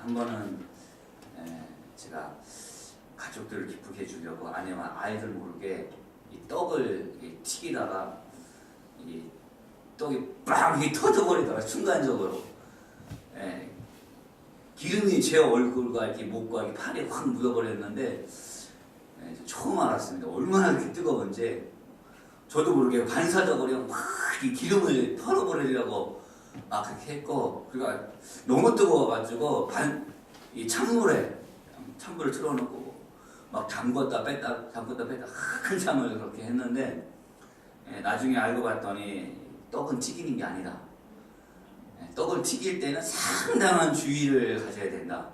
한 번은 제가 가족들을 기쁘게 해주려고 아내와 아이들 모르게 이 떡을 튀기다가 이 떡이 빵 터져버리다가 순간적으로 기름이 제 얼굴과 이렇게 목과 이렇게 팔에 확 묻어버렸는데 처음 알았습니다. 얼마나 이렇게 뜨거운지. 저도 모르게 반사적으로 막 이 기름을 털어버리려고 막 그렇게 했고, 그러니까 너무 뜨거워가지고 이 찬물을 틀어놓고 막 담궜다 뺐다 한참을 그렇게 했는데, 나중에 알고 봤더니 떡은 튀기는 게 아니라 떡을 튀길 때는 상당한 주의를 가져야 된다.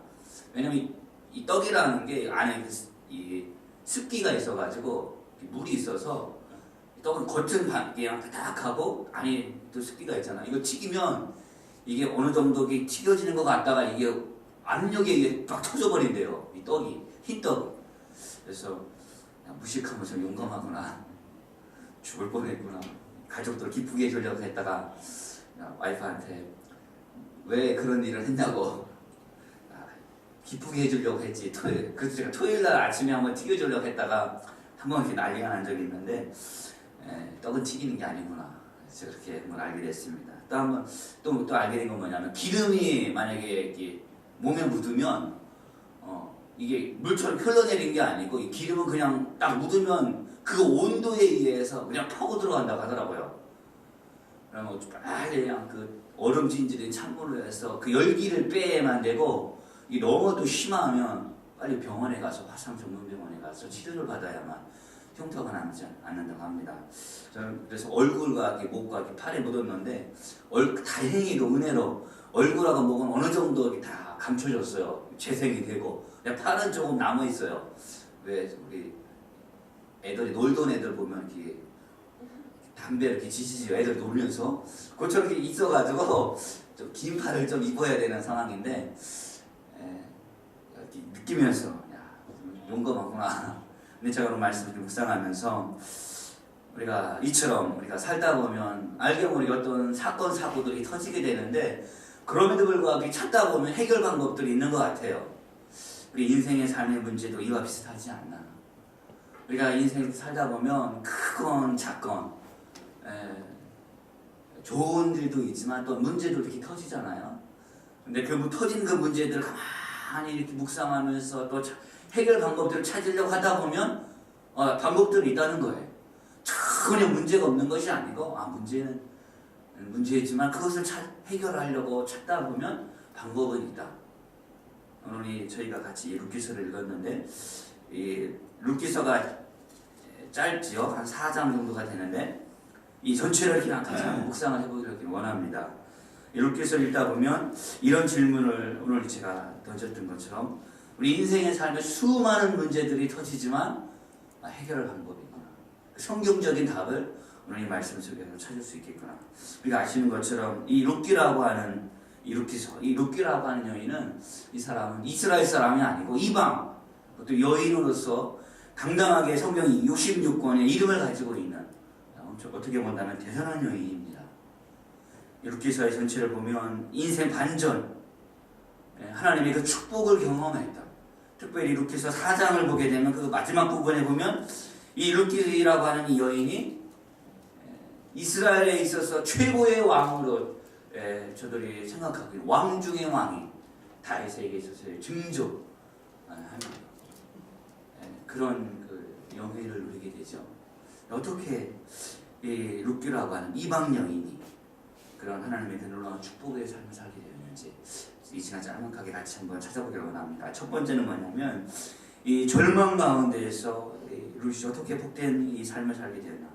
왜냐면 이 떡이라는 게 안에 이 습기가 있어가지고 물이 있어서 떡은 겉은 그냥 바닥하고 안에 또 습기가 있잖아. 이거 튀기면 이게 어느 정도 튀겨지는 것 같다가 이게 압력에 이게 막 터져버린대요. 이 떡이 흰 떡이. 그래서 무식하면서 용감하구나. 죽을 뻔했구나. 가족들 기쁘게 해주려고 했다가 와이프한테 왜 그런 일을 했냐고. 기쁘게 해주려고 했지. 그래서 제가 토요일날 아침에 한번 튀겨주려고 했다가 한번 이렇게 난리가 난 적이 있는데, 떡은 튀기는 게 아니구나. 제가 그렇게 한번 알게 됐습니다. 또 한번 또 알게 된 건 뭐냐면, 기름이 만약에 이렇게 몸에 묻으면 이게 물처럼 흘러내린 게 아니고, 이 기름은 그냥 딱 묻으면 그 온도에 의해서 그냥 파고 들어간다고 하더라고요. 그러면 빨리 그냥 그 얼음진질인 찬물로 해서 그 열기를 빼야만 되고, 이 너무도 심하면 빨리 병원에 가서 화상 전문병원에 가서 치료를 받아야만 흉터가 남지 않는다고 합니다. 저는 그래서 얼굴과 목과 팔에 묻었는데, 다행히도 은혜로 얼굴하고 목은 어느 정도 다 감춰졌어요. 재생이 되고. 팔은 조금 남아 있어요. 왜 우리 애들이 놀던 애들 보면 이렇게 담배 이렇게 지지지 애들 놀면서 그처럼 이렇게 있어가지고 좀 긴 팔을 좀 입어야 되는 상황인데, 이렇게 느끼면서 야, 용감하구나. 근데 제가 오늘 말씀을 좀 묵상하면서 우리가 이처럼 우리가 살다 보면 알게 모르게 어떤 사건 사고들이 터지게 되는데, 그럼에도 불구하고 찾다 보면 해결 방법들이 있는 것 같아요. 우리 인생의 삶의 문제도 이와 비슷하지 않나. 우리가 인생 살다 보면 크건 작건 좋은 일도 있지만 또 문제도 이렇게 터지잖아요. 근데 터진 그 문제들을 가만히 이렇게 묵상하면서 또 해결 방법들을 찾으려고 하다 보면 방법들이 있다는 거예요. 전혀 문제가 없는 것이 아니고, 문제는 문제이지만 그것을 해결하려고 찾다 보면 방법은 있다. 오늘 저희가 같이 룻기서를 읽었는데, 이 룻기서가 짧지요. 한 4장 정도가 되는데, 이 전체를 이렇게 같이 한번 묵상을 해보기를 원합니다. 이 룻기서를 읽다 보면 이런 질문을 오늘 제가 던졌던 것처럼, 우리 인생의 삶에 수많은 문제들이 터지지만 해결할 방법이 있구나. 성경적인 답을 오늘 이 말씀 속에서 찾을 수 있겠구나. 우리가 아시는 것처럼 이 룻기라고 하는 이 룻기라고 하는 여인은, 이 사람은 이스라엘 사람이 아니고 이방, 또 여인으로서 당당하게 성경이 66권의 이름을 가지고 있는, 어떻게 본다면 대단한 여인입니다. 이 룻기서의 전체를 보면 인생 반전, 하나님의 그 축복을 경험했다. 특별히 룻기서 4장을 보게 되면 그 마지막 부분에 보면 이 룻기라고 하는 이 여인이 이스라엘에 있어서 최고의 왕으로 저들이 생각하기에 왕 중의 왕이 다윗에게 있어서의 증조하는 그런 그 영예를 누리게 되죠. 어떻게 이 룻기라고 하는 이방 여인이 그런 하나님의 그 놀라운 축복의 삶을 살게 되었는지 이 시간 짤막하게 같이 한번 찾아보기를 원합니다. 첫 번째는 뭐냐면, 이 절망 가운데에서 룻이 어떻게 복된 이 삶을 살게 되었나.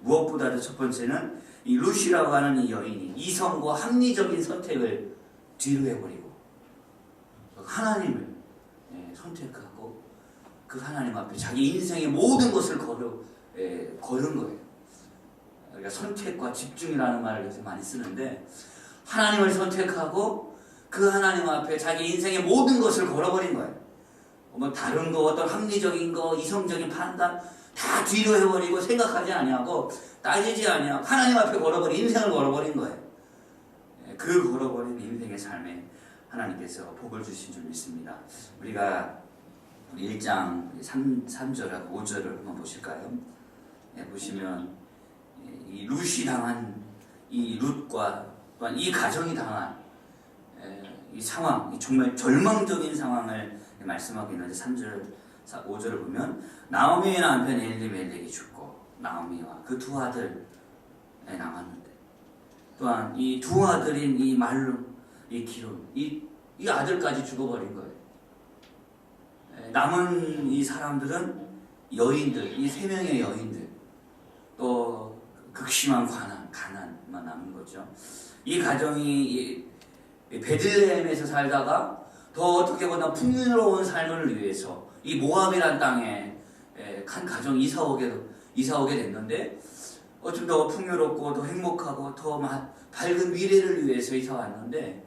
무엇보다도 첫 번째는 이 룻이라고 하는 이 여인이 이성과 합리적인 선택을 뒤로 해버리고 하나님을 선택하고 그 하나님 앞에 자기 인생의 모든 것을 걸은 거예요. 그러니까 선택과 집중이라는 말을 요새 많이 쓰는데, 하나님을 선택하고 그 하나님 앞에 자기 인생의 모든 것을 걸어버린 거예요. 뭐 다른 거, 어떤 합리적인 거, 이성적인 판단 다 뒤로 해버리고 생각하지 아니하고 따지지 아니하고 하나님 앞에 걸어버린 인생을 걸어버린 거예요. 그 걸어버린 인생의 삶에 하나님께서 복을 주신 줄 믿습니다. 우리가 1장 3절하고 5절을 한번 보실까요? 보시면 이 룻이 당한 이 룻과 또한 이 가정이 당한 이 상황, 정말 절망적인 상황을 말씀하고 있는데 3절, 5절을 보면 나오미의 남편 엘리멜렉이 죽고 나오미와 그 두 아들 남았는데 또한 이 두 아들인 이 말룸, 이 기름, 이 아들까지 죽어버린 거예요. 남은 이 사람들은 여인들, 이 세 명의 여인들, 또 극심한 가난만 남은 거죠. 이 가정이 베들레헴에서 살다가 더 어떻게 보나 풍요로운 삶을 위해서 이 모압이란 땅에 한 가정 이사 오게 됐는데 좀 더 풍요롭고 더 행복하고 더 밝은 미래를 위해서 이사 왔는데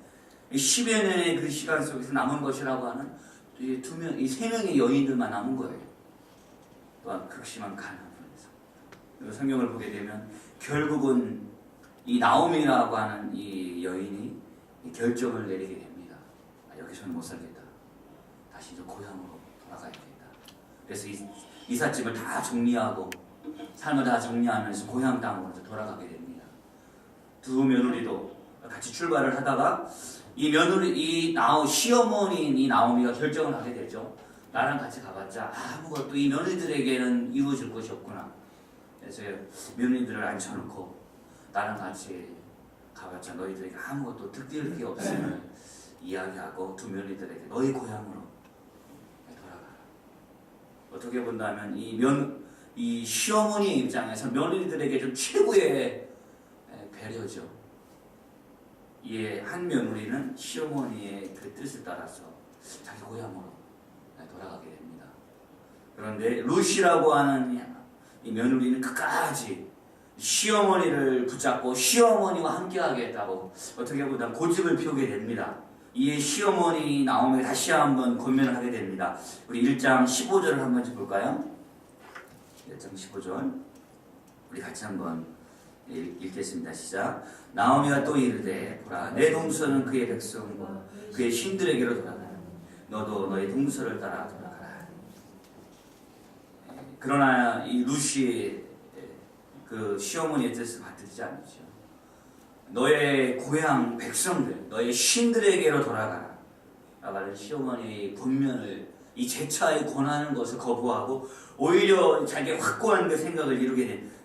10여 년의 그 시간 속에서 남은 것이라고 하는 이 세 명의 여인들만 남은 거예요. 또한 극심한 가난 속에서 성경을 보게 되면 결국은 이 나오미라고 하는 이 여인이 결정을 내리게 됩니다. 여기서는 못 살겠다. 다시 이제 고향으로 돌아가야 된다. 그래서 이삿짐을 다 정리하고 삶을 다 정리하면서 고향 땅으로 돌아가게 됩니다. 두 며느리도 같이 출발을 하다가 시어머니인 이 나오미가 결정을 하게 되죠. 나랑 같이 가봤자 아무것도 이 며느리들에게는 이루어질 것이 없구나. 그래서 며느리들을 앉혀놓고 나랑 같이 가봤자 너희들에게 아무것도 득될 게 없음을 이야기하고 두 며느리들에게 너희 고향으로 돌아가라. 어떻게 본다면 이 시어머니의 입장에서 며느리들에게 좀 최고의 배려죠. 이에 한 며느리는 시어머니의 그 뜻을 따라서 자기 고향으로 돌아가게 됩니다. 그런데 룻이라고 하는 이 며느리는 끝까지 시어머니를 붙잡고 시어머니와 함께 하겠다고 어떻게 보다 고집을 피우게 됩니다. 이에 시어머니 나오면 다시 한번 권면을 하게 됩니다. 우리 1장 15절을 한번 볼까요? 1장 15절 우리 같이 한번 읽겠습니다. 시작. 나오미가 또 이르되 보라 내 동서는 그의 백성과 그의 신들에게로 돌아가라. 너도 너의 동서를 따라 돌아가라. 그러나 이 룻이 그 시어머니의 뜻을 받들지 않죠. 너의 고향 백성들, 너의 신들에게로 돌아가라. 라는 시어머니의 권면을 이 제차에 권하는 것을 거부하고 오히려 자기 확고한 그 생각을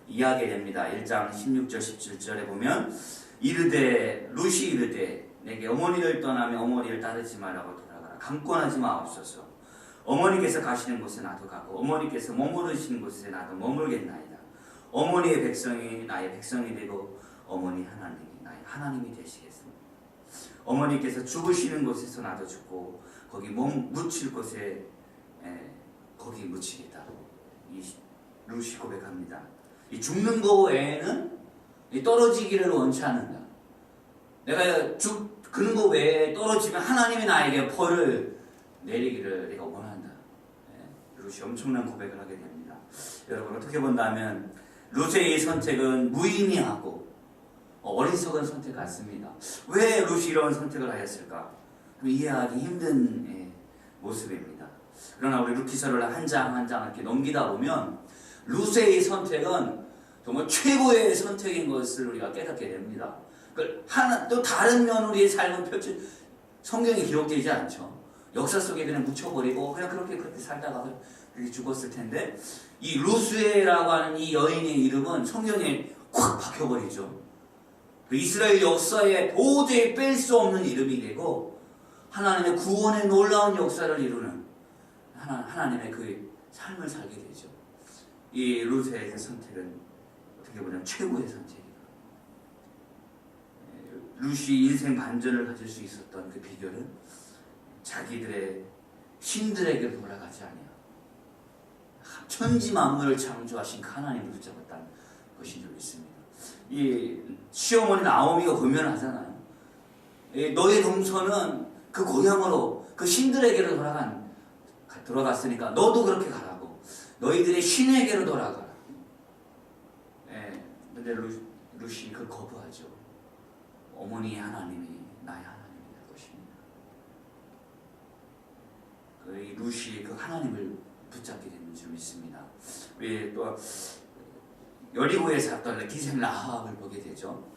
이해하게 됩니다. 1장 16절 17절에 보면 룻이 이르되 내게 어머니를 떠나며 어머니를 따르지 말라고 돌아가라. 강권하지 마옵소서. 어머니께서 가시는 곳에 나도 가고 어머니께서 머무르시는 곳에 나도 머물겠나이다. 어머니의 백성이 나의 백성이 되고 어머니 하나님이 나의 하나님이 되시겠습니다. 어머니께서 죽으시는 곳에서 나도 죽고 거기 몸 묻힐 곳에 거기 묻히겠다. 이 룻이 고백합니다. 이 죽는 거 외에는 떨어지기를 원치 않는다. 내가 죽는 거 외에 떨어지면 하나님이 나에게 벌을 내리기를 내가 원한다. 룻이 엄청난 고백을 하게 됩니다. 여러분 어떻게 본다면 룻의 이 선택은 무의미하고 어리석은 선택 같습니다. 왜 룻이 이런 선택을 하였을까? 이해하기 힘든 모습입니다. 그러나 우리 룻기서를 한 장 한 장 이렇게 넘기다 보면 룻의 이 선택은 정말 최고의 선택인 것을 우리가 깨닫게 됩니다. 또 다른 며느리의 삶은 성경에 기록되지 않죠. 역사 속에 그냥 묻혀버리고 그냥 그렇게 살다가 그렇게 죽었을 텐데 이 루스에라고 하는 이 여인의 이름은 성경에 콱 박혀버리죠. 그 이스라엘 역사에 도저히 뺄 수 없는 이름이 되고 하나님의 구원의 놀라운 역사를 이루는 하나님의 그 삶을 살게 되죠. 이 루스의 선택은 어떻게 보면 최고의 선택이다. 룻이 인생 반전을 가질 수 있었던 그 비결은 자기들의 신들에게 돌아가지 아니야. 천지 만물을 창조하신 하나님을 붙잡았다는 것인 줄 믿습니다. 이 시어머니 나오미가 권면하잖아요. 너의 동서는 그 고향으로 그 신들에게로 돌아갔으니까 너도 그렇게 가라고. 너희들의 신에게로 돌아가라. 근데 룻이 그걸 거부하죠. 어머니의 하나님이 나의 하나님이 될 것입니다. 이 룻이 그 하나님을 붙잡게 되는 줄 믿습니다. 우리 또 여리고에 살았던 기생 라합을 보게 되죠.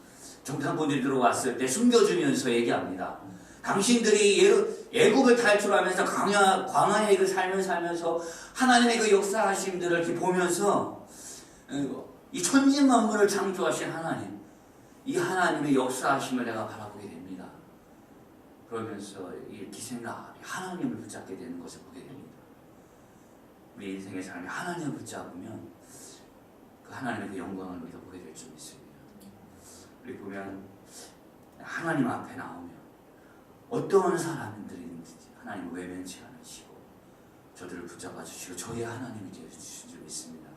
정탐꾼들이 들어왔을 때 숨겨주면서 얘기합니다. 당신들이 애굽을 탈출하면서 광야에 그 삶을 살면서 하나님의 그 역사하심들을 이렇게 보면서 이 천지만물을 창조하신 하나님, 이 하나님의 역사하심을 내가 바라보게 됩니다. 그러면서 이 기생 라합이 하나님을 붙잡게 되는 것을 보게 됩니다. 우리 인생의 삶이 하나님을 붙잡으면 그 하나님의 그 영광을 우리가 보게 될 줄 믿습니다. 우리 보면 하나님 앞에 나오면 어떠한 사람들이든지 하나님을 외면치 않으시고 저들을 붙잡아 주시고 저의 하나님이 되어주신 줄 믿습니다.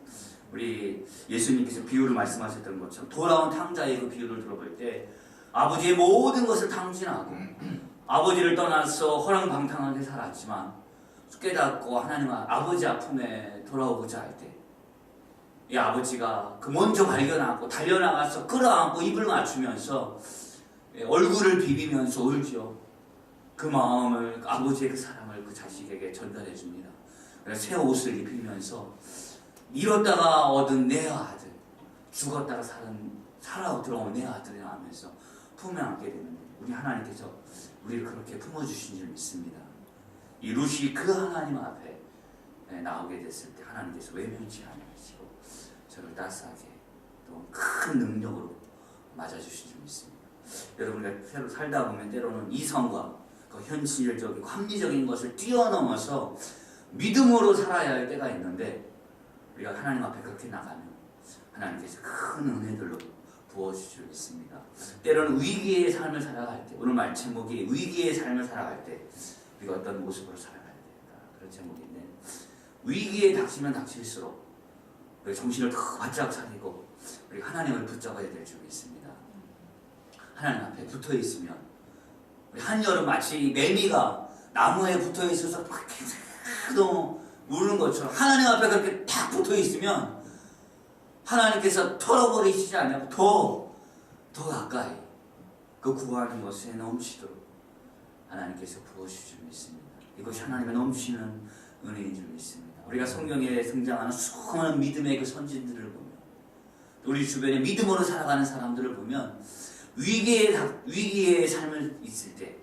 우리 예수님께서 비유를 말씀하셨던 것처럼 돌아온 탕자의 그 비유를 들어볼 때 아버지의 모든 것을 탕진하고 아버지를 떠나서 허랑방탕하게 살았지만 깨닫고 하나님 아버지 아픔에 돌아오고자 할 때 이 아버지가 그 먼저 발견하고 달려나가서 끌어안고 입을 맞추면서 얼굴을 비비면서 울죠. 그 마음을 아버지의 그 사랑을 그 자식에게 전달해 줍니다. 그래서 새 옷을 입히면서 잃었다가 얻은 내 아들, 죽었다가 살아 들어온 내 아들이라 하면서 품에 안게 되는데 우리 하나님께서 우리를 그렇게 품어주신 줄 믿습니다. 이 룻이 그 하나님 앞에 나오게 됐을 때 하나님께서 외면치 않으시고 저를 따스하게 또 큰 능력으로 맞아주신 줄 믿습니다. 여러분과 새로 살다 보면 때로는 이성과 그 현실적이고 합리적인 것을 뛰어넘어서 믿음으로 살아야 할 때가 있는데 우리가 하나님 앞에 그렇게 나가면 하나님께서 큰 은혜들로 부어주실 줄 믿습니다. 때로는 위기의 삶을 살아갈 때 오늘 말 제목이 위기의 삶을 살아갈 때 우리가 어떤 모습으로 살아가야 될까 그런 제목인데 위기에 닥치면 닥칠수록 우리 정신을 더 바짝 차리고 우리 하나님을 붙잡아야 될 줄 믿습니다. 하나님 앞에 붙어 있으면 우리 한여름 마치 매미가 나무에 붙어 있어서 막 계속 우는 것처럼 하나님 앞에 그렇게 딱 붙어 있으면 하나님께서 털어버리시지 않냐고 더 가까이 그 구하는 것에 넘치도록 하나님께서 부어주실 줄 믿습니다. 이것이 하나님의 넘치는 은혜인 줄 믿습니다. 우리가 성경에 등장하는 수많은 믿음의 그 선진들을 보면 우리 주변에 믿음으로 살아가는 사람들을 보면 위기의 삶을 있을 때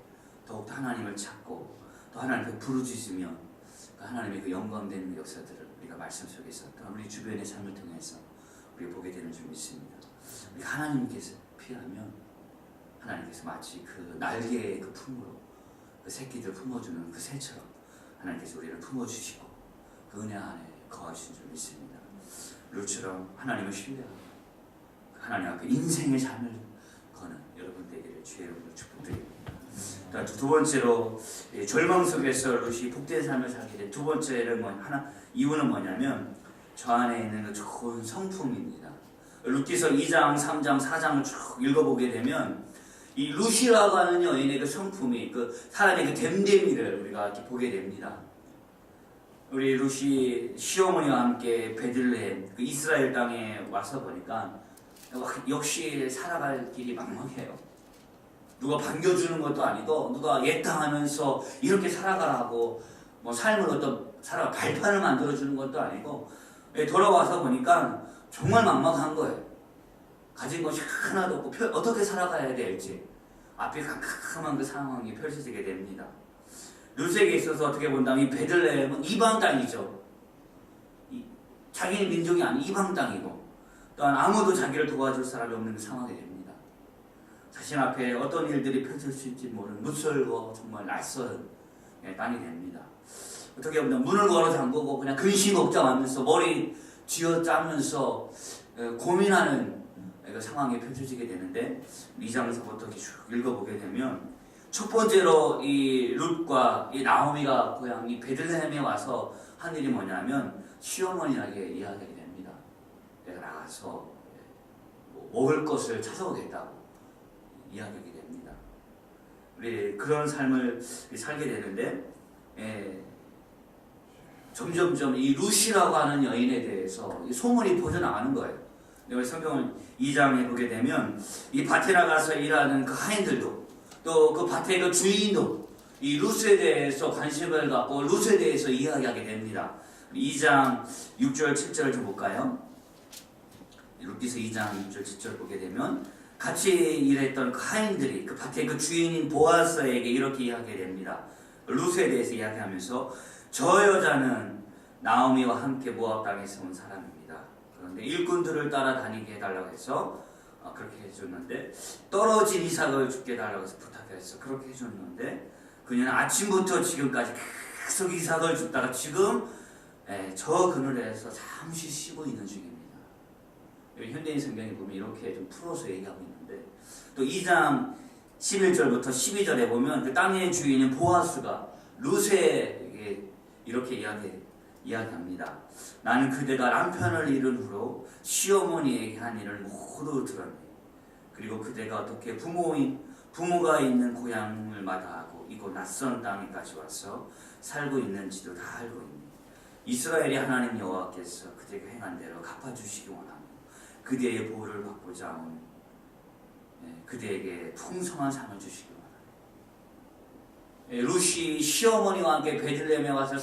더욱더 하나님을 찾고 또 하나님께 부르짖으면 그 하나님의 그 영광되는 역사들을 우리가 말씀 속에서 또 우리 주변의 삶을 통해서 우리가 보게 되는 줄 믿습니다. 우리 하나님께서 피하면 하나님께서 마치 그 날개의 그 품으로 그 새끼들 품어주는 그 새처럼 하나님께서 우리를 품어주시고 그 은혜 안에 거하신 줄 믿습니다. 룻처럼 하나님을 신뢰하고 하나님 앞에 인생의 삶을 거는 여러분 되기를 주의 이름으로 축복드립니다. 두 번째로 절망 속에서 룻이 복된 삶을 살게 된 두 번째는 이유는 뭐냐면 저 안에 있는 그 좋은 성품입니다. 룻기서 2장, 3장, 4장을 쭉 읽어보게 되면 이 룻이라고 하는 여인의 그 성품이 그 사람의 그 됨됨이를 우리가 이렇게 보게 됩니다. 우리 룻이 시어머니와 함께 베들레헴 그 이스라엘 땅에 와서 보니까 역시 살아갈 길이 막막해요. 누가 반겨주는 것도 아니고 누가 예탕하면서 이렇게 살아가라고 뭐 삶을 어떤 발판을 만들어주는 것도 아니고 돌아와서 보니까 정말 막막한 거예요. 가진 것이 하나도 없고 어떻게 살아가야 될지 앞에 캄캄한 그 상황이 펼쳐지게 됩니다. 룻에게 있어서 어떻게 본다면 이 베들레헴은 이방 땅이죠. 자기의 민족이 아닌 이방 땅이고 또한 아무도 자기를 도와줄 사람이 없는 그 상황이 됩니다. 자신 앞에 어떤 일들이 펼쳐질지 모르는 낯설고 정말 낯선 땅이 됩니다. 어떻게 보면 문을 걸어 잠그고 그냥 근심 걱정하면서 머리 쥐어짜면서 고민하는 그 상황이 펼쳐지게 되는데 2장에서부터 쭉 읽어보게 되면 첫 번째로 이 룻과 이 나오미가 고향 이 베들레헴에 와서 한 일이 뭐냐면 시어머니에게 이야기하게 됩니다. 내가 나가서 먹을 것을 찾아오겠다고 이야기하게 됩니다. 우리 그런 삶을 살게 되는데 점점점 이 룻이라고 하는 여인에 대해서 소문이 퍼져나가는 거예요. 우리 성경을 2장에 보게 되면 이 밭에 나가서 일하는 그 하인들도 또 그 밭의 그 주인도 이 룻에 대해서 관심을 갖고 룻에 대해서 이야기하게 됩니다. 2장 6절 7절을 좀 볼까요? 룻기서 2장 6절 7절 보게 되면 같이 일했던 그 하인들이 그 밭의 그 주인인 보아스에게 이렇게 이야기하게 됩니다. 룻에 대해서 이야기하면서 저 여자는 나오미와 함께 모압 땅에서 온 사람입니다. 그런데 일꾼들을 따라다니게 해달라고 해서 그렇게 해줬는데, 떨어진 이삭을 죽게 해달라고 해서 부탁해서 그렇게 해줬는데, 그녀는 아침부터 지금까지 계속 이삭을 줍다가 지금 저 그늘에서 잠시 쉬고 있는 중입니다. 현대인 성경에 보면 이렇게 좀 풀어서 얘기하고 있는데, 또 2장 11절부터 12절에 보면 그 땅의 주인인 보아스가 룻에게 이렇게 이야기합니다. 나는 그대가 남편을 잃은 후로 시어머니에게 한 일을 모두 들었네. 그리고 그대가 어떻게 부모가 있는 고향을 마다하고 이곳 낯선 땅에까지 와서 살고 있는지도 다 알고 있네. 이스라엘의 하나님 여호와께서 그대가 행한 대로 갚아주시기 원하며 그대의 보호를 받고자 온 그대에게 풍성한 상을 주시기 원하네. 룻이 시어머니와 함께 베들레헴에 와서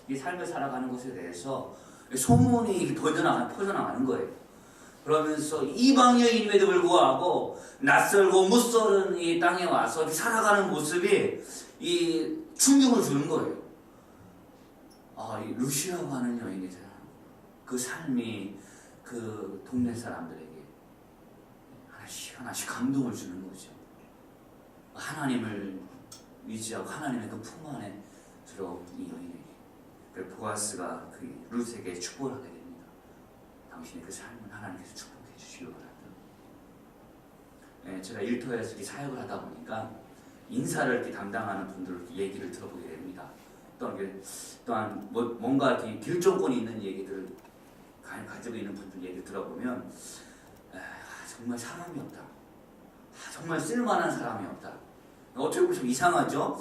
이 삶을 살아가는 것에 대해서 소문이 퍼져나가는 거예요. 그러면서 이방 여인임에도 불구하고 낯설고 무서운 이 땅에 와서 살아가는 모습이 이 충격을 주는 거예요. 이 룻이라고 하는 여인이잖아. 그 삶이 그 동네 사람들에게 하나씩 감동을 주는 거죠. 하나님을 의지하고 하나님의 그 품 안에 들어온 이 여인에게, 그 보아스가 그 룻에게 축복을 하게 됩니다. 당신의 그 삶은 하나님께서 축복해 주시기 바랍니다. 제가 일터에서 이렇게 사역을 하다 보니까 인사를 이렇게 담당하는 분들 얘기를 들어보게 됩니다. 또한 뭔가 이렇게 결정권이 있는 얘기들을 가지고 있는 분들 얘기를 들어보면 정말 사람이 없다. 정말 쓸만한 사람이 없다. 어떻게 보면 좀 이상하죠?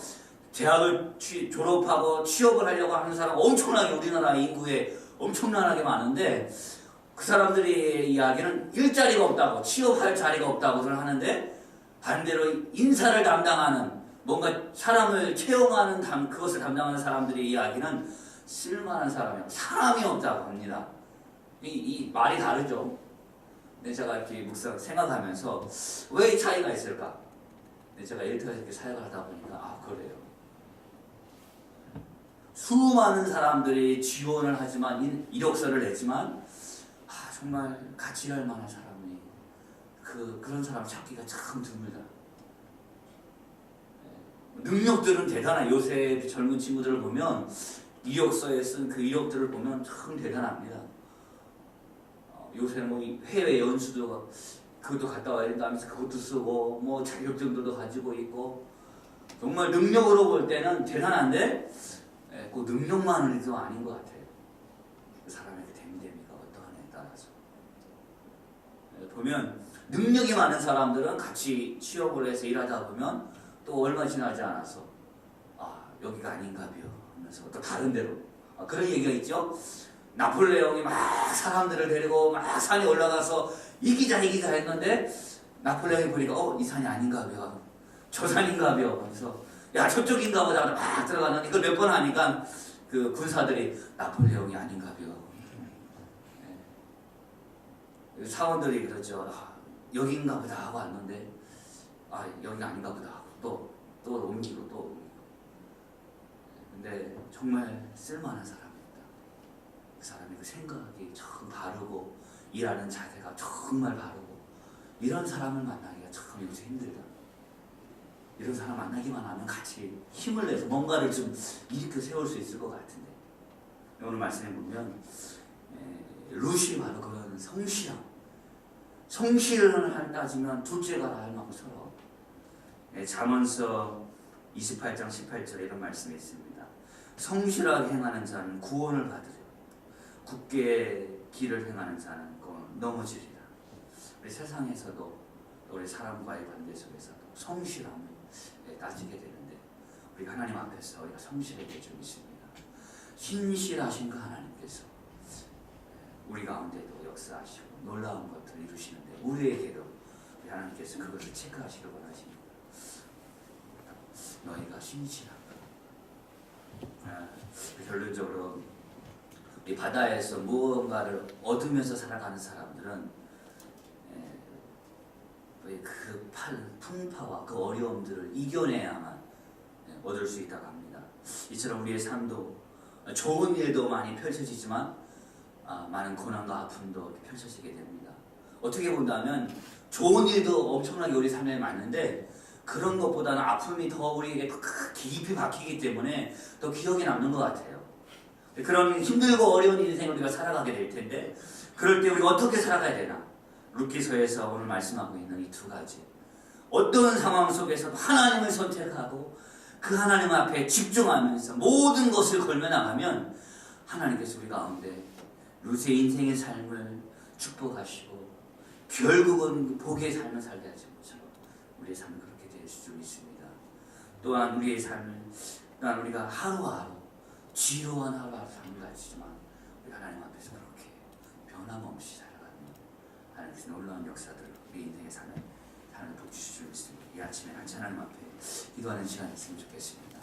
대학을 졸업하고 취업을 하려고 하는 사람 엄청나게 우리나라 인구에 엄청나게 많은데, 그 사람들의 이야기는 일자리가 없다고, 취업할 자리가 없다고 하는데, 반대로 인사를 담당하는, 뭔가 사람을 채용하는 그것을 담당하는 사람들의 이야기는 쓸만한 사람이 없다고 합니다. 이 말이 다르죠. 근데 제가 이렇게 생각하면서 왜 이 차이가 있을까? 근데 제가 일터에서 이렇게 사역을 하다 보니까 그래요. 수많은 사람들이 지원을 하지만 이력서를 냈지만 정말 같이 일할 만한 사람이 그런 사람 찾기가 참 드물다. 능력들은 대단해. 요새 젊은 친구들을 보면 이력서에 쓴 그 이력들을 보면 참 대단합니다. 요새 뭐 해외 연수도 그것도 갔다 와야 된다면서 그것도 쓰고 뭐 자격증도 가지고 있고, 정말 능력으로 볼 때는 대단한데 그 능력만은 좀 아닌 것 같아요. 그 사람의 그 됨됨이가 어떠하냐에 따라서 보면 능력이 많은 사람들은 같이 취업을 해서 일하다 보면 또 얼마 지나지 않아서 여기가 아닌가벼 하면서 또 다른 데로 그런 얘기가 있죠. 나폴레옹이 막 사람들을 데리고 막 산에 올라가서 이기자 했는데 나폴레옹이 보니까 이 산이 아닌가벼, 저 산인가벼 하면서 야 저쪽인가 보다 막 들어가는 이걸 몇 번 하니까 그 군사들이 나폴레옹이 아닌가벼. 사원들이 그러죠. 여기인가 보다 하고 왔는데 여기가 아닌가 보다 하고 또 옮기고 또 옮기고. 근데 정말 쓸만한 사람입니다. 그 사람의 그 생각이 참 바르고 일하는 자세가 정말 바르고, 이런 사람을 만나기가 참 요새 힘들다. 이런 사람 만나기만 하면 같이 힘을 내서 뭔가를 좀 일으켜 세울 수 있을 것 같은데, 오늘 말씀해 보면 룻이 바로 그런 성실을 따지면 둘째가 할 만큼 서러. 잠언서 28장 18절에 이런 말씀이 있습니다. 성실하게 행하는 자는 구원을 받으리라. 굳게 길을 행하는 자는 넘어지리라. 우리 세상에서도 우리 사람과의 관계 속에서도 성실함을 따지게 되는데, 우리 하나님 앞에서 우리가 성실하게 좀 있습니다. 신실하신 그 하나님께서 우리 가운데도 역사하시고 놀라운 것들을 이루시는데, 우리에게도 우리 하나님께서 그것을 체크하시길 원하십니다. 너희가 신실하다. 결론적으로 이 바다에서 무언가를 얻으면서 살아가는 사람들은 그 풍파와 그 어려움들을 이겨내야만 얻을 수 있다고 합니다. 이처럼 우리의 삶도 좋은 일도 많이 펼쳐지지만 많은 고난과 아픔도 펼쳐지게 됩니다. 어떻게 본다면 좋은 일도 엄청나게 우리 삶에 많은데 그런 것보다는 아픔이 더 우리에게 깊이 박히기 때문에 더 기억에 남는 것 같아요. 그런 힘들고 어려운 인생을 우리가 살아가게 될 텐데 그럴 때 우리가 어떻게 살아가야 되나? 룻기서에서 오늘 말씀하고 있는 이 두 가지. 어떤 상황 속에서도 하나님을 선택하고 그 하나님 앞에 집중하면서 모든 것을 걸며 나가면 하나님께서 우리 가운데 룻의 인생의 삶을 축복하시고 결국은 복의 삶을 살게 하신 것처럼 우리의 삶이 그렇게 될 수 있습니다. 또한 우리의 삶을 또한 우리가 하루하루 지루한 하루하루 삶을 가지지만 우리 하나님 앞에서 그렇게 변함없이 살아가는 하나님께서 놀라운 역사들을 우리 인생의 삶에 하나님 복 주실 줄 믿습니다. 이 아침에 같이 하나님 앞에 기도하는 시간이 있으면 좋겠습니다.